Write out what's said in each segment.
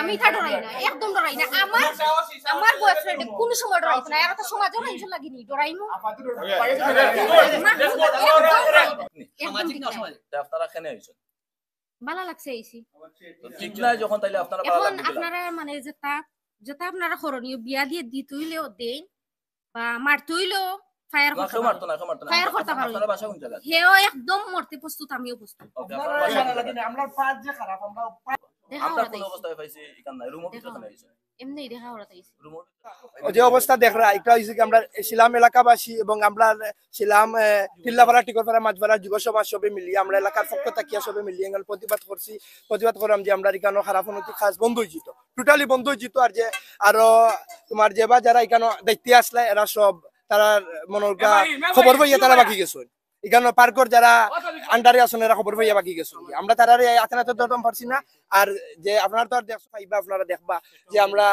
আমি তা ডরাই না, একদম ডরাই না। আমার বয়ফ্রেন্ড কোন সময় ডরাইতো না, এরা তো সমাজেও টেনশন লাগিনি ডরাইমু। সামাজিক না সামাজিক আপনারা কেন আইছেন? ভালো লাগছে আইছি। তো ঠিক না যখন তাইলে আপনারা ভালো এখন লাগবে। আপনারা মানে যেটা আপনারা করণীয় বিয়া দিয়ে দিতেইলেও দেন বা মারতেইলেও ফায়ার করতে পারেন। ফায়ার করতে পারেন। আপনারা ভাষা কোন জায়গা? হেও একদম মরতে প্রস্তুত, আমিও প্রস্তুত। আপনারা ভাষা লাগে না, আমরা পাঁচ যে খারাপ আমরা আমরা কোন অবস্থায় পাইছি এখান নাই রুমের ভিতরে কেন আইছেন? এমনি দেখা ওরা তাইছি। যে অবস্থা দেখরা এটা হইছে কি আমরা শিলাম এলাকাবাসী এবং আমরা শিলাম টিল্লাপাড়া টিকরপাড়া মাঝপাড়া যুব সমাজ সবে মিলিয়ে আমরা এলাকার পক্ষ থাকিয়া সবে মিলিয়ে প্রতিবাদ করছি। প্রতিবাদ করলাম যে আমরা এখানে খারাপ অনৈতিক কাজ বন্ধ হয়ে যেত, টোটালি বন্ধ হয়ে যেত। আর যে আরো তোমার যে বা যারা এখানে দেখতে আসলে এরা সব তারা মনের খবর পাইয়া তারা বাকি গেছে। এখানে পার্কর যারা আন্ডারে আছেন এরা খবর পাইয়া বাকি গেছে। আমরা তারা আতনাতে দরদম পারছি না। আর যে আপনারা তো দেখছো পাইবা, আপনারা দেখবা যে আমরা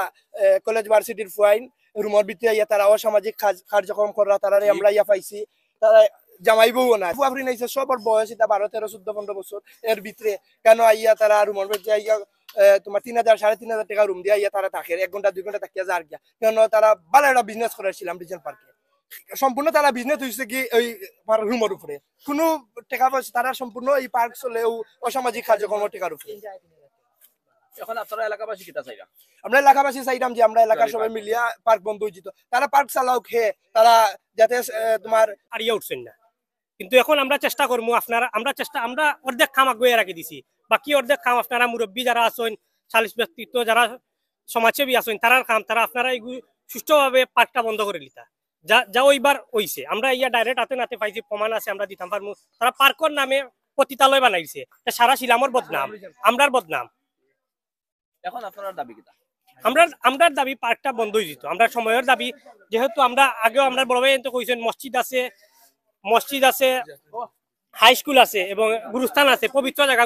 কলেজ ভার্সিটির ফুয়াইন রুমের ভিতরে ইয়া তারা অসামাজিক কার্যক্রম করা তারা আমরা ইয়া পাইছি। তারা জামাইবও না, ফুয়াফরি নাইছে সবার বয়স এটা 12, 13, 14, 15 বছর এর ভিতরে কেন আইয়া তারা রুমের ভিতরে আইয়া তোমার 3000, 3500 টাকা রুম দিয়ে আইয়া তারা থাকে 1 ঘন্টা 2 ঘন্টা থাকিয়া যার গিয়া। কেন তারা ভালো একটা বিজনেস করেছিলাম রিজেন পার্কে, সম্পূর্ণ তারা বিজনেস হয়েছে কি ওই রুমের উপরে কোনো টাকা পয়সা তারা সম্পূর্ণ এই পার্ক চলে অসামাজিক কার্যক্রম টাকার উপরে। এখন আপনারা এলাকাবাসী কিটা চাইরা? আমরা এলাকাবাসী চাইলাম যে আমরা এলাকার সবাই মিলিয়া পার্ক বন্ধ হয়ে যেত, তারা পার্ক চালাও খেয়ে তারা যাতে তোমার হারিয়ে উঠছেন না। কিন্তু এখন আমরা চেষ্টা করবো আমরা অর্ধেক খাম আগুয়ে রাখি দিছি, বাকি অর্ধেক খাম আপনারা মুরব্বী যারা আছেন, সালিশ ব্যক্তিত্ব যারা সমাজসেবী আছেন তারার কাম, তারা আপনারা এইগুলো সুষ্ঠুভাবে পার্কটা বন্ধ করে লিতা যা ওইবার হইছে। আমরা ইয়া ডাইরেক্ট হাতে নাতে পাইছি, প্রমাণ আছে, আমরা দিতাম পারবো। তারা পার্কর নামে পতিতালয় বানাইছে, সারা শিলামর বদনাম, আমরার বদনাম। এখন আপনারা দাবি কিটা? আমরা দাবি পার্কটা বন্ধ হয়ে যেত। আমরা সময়ের দাবি, যেহেতু আমরা আগেও আমরা বড় ভাই কইছেন মসজিদ আছে, হাই স্কুল আছে এবং গুরুস্থান আছে, পবিত্র জায়গা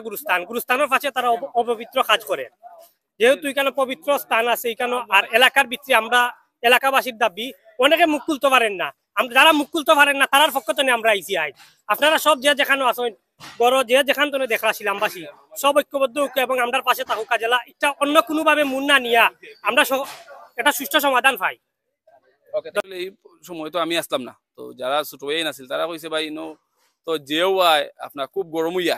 গুরুস্থানের পাশে তারা অপবিত্র কাজ করে। যেহেতু এখানে পবিত্র স্থান আছে এখানে, আর এলাকার ভিতরে আমরা এলাকাবাসীর দাবি অনেকে মুখ খুলতে পারেন না, যারা মুখ খুলতে পারেন না তারার পক্ষ থেকে আমরা আইসি আই। আপনারা সব যে যেখানে আছেন বড় যে যেখান থেকে দেখা শিলামবাসী সব ঐক্যবদ্ধ এবং আমরা পাশে থাকুক কাজেলা, এটা অন্য কোনোভাবে মন না নিয়া আমরা এটা সুষ্ঠু সমাধান পাই। এই সময় তো আমি আসলাম না, তো যারা ছোট ভাই নাছিল তারা কইছে ভাই তো যেও আয় আপনার খুব গরম হইয়া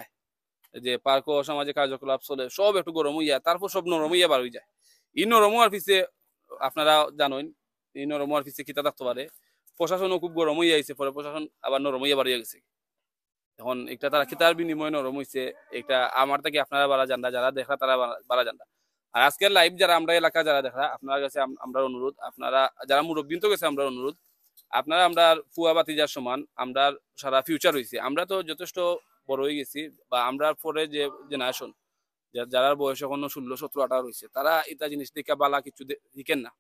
যে পার্ক সামাজিক কার্যকলাপ চলে সব একটু গরম হইয়া, তারপর সব নরম হইয়া বার হয়ে যায়। এই নরম হওয়ার পিছে আপনারা জানেন এই নরম হওয়ার পিছে কিতা থাকতে পারে। প্রশাসনও খুব গরম হইয়া আইছে, পরে প্রশাসন আবার নরম হইয়া বার হইয়া গেছে। এখন একটা তারা কিতার বিনিময় নরম হইছে, একটা আমার থেকে আপনারা বাড়া জানলা, যারা দেখা তারা বাড়া জানলা। আর আজকের লাইভ যারা আমরা এলাকা যারা দেখা আপনার কাছে আমরা অনুরোধ, আপনারা যারা মুরব্বী তো গেছে আমরা অনুরোধ, আপনারা আমরা ফুয়া বাতিজার সমান আমরা সারা ফিউচার হয়েছি, আমরা তো যথেষ্ট বড় হয়ে গেছি, বা আমরা পরে যে জেনারেশন যারা বয়স এখনো 16, 17, 18 হয়েছে তারা এটা জিনিস দেখে বালা কিছু শিখেন না।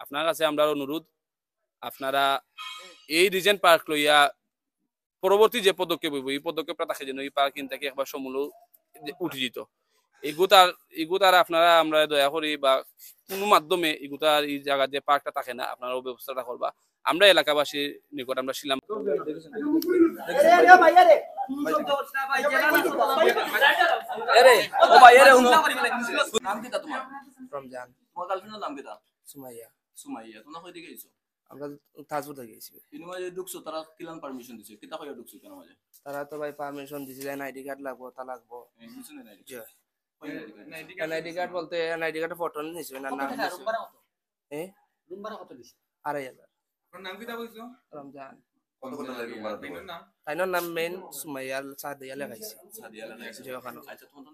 আপনার কাছে আমরা অনুরোধ, আপনারা এই রিজেন্ট পার্ক লইয়া পরবর্তী যে পদক্ষেপ হইব এই পদক্ষেপটা থাকে যেন এই পার্ক থেকে একবার সমূল উঠে যেত। এগুতার আপনারা আমরা দয়া করি বা কোনো মাধ্যমে এগুতার এই জায়গা যে পার্কটা থাকে না আপনারা ব্যবস্থাটা করবা। আমরা এলাকাবাসীর নিকট আমরা ছিলাম। তারা তো ভাই পারমিশন দিছে যে আইডি কার্ড লাগবো, তা লাগবো। এনআইডি কার্ড বলতে এনআইডি কার্ডে ফটো নিছে না, নাম দিছে। রুম ভাড়া কত দিছে? 2500। আপনার নাম কি তা কইছো? রমজান। কত কত লাগে রুম ভাড়া? তাইনার নাম মেন সুমাইয়া সাদিয়া লাগাইছে। সাদিয়া লাগাইছে। আচ্ছা, তখন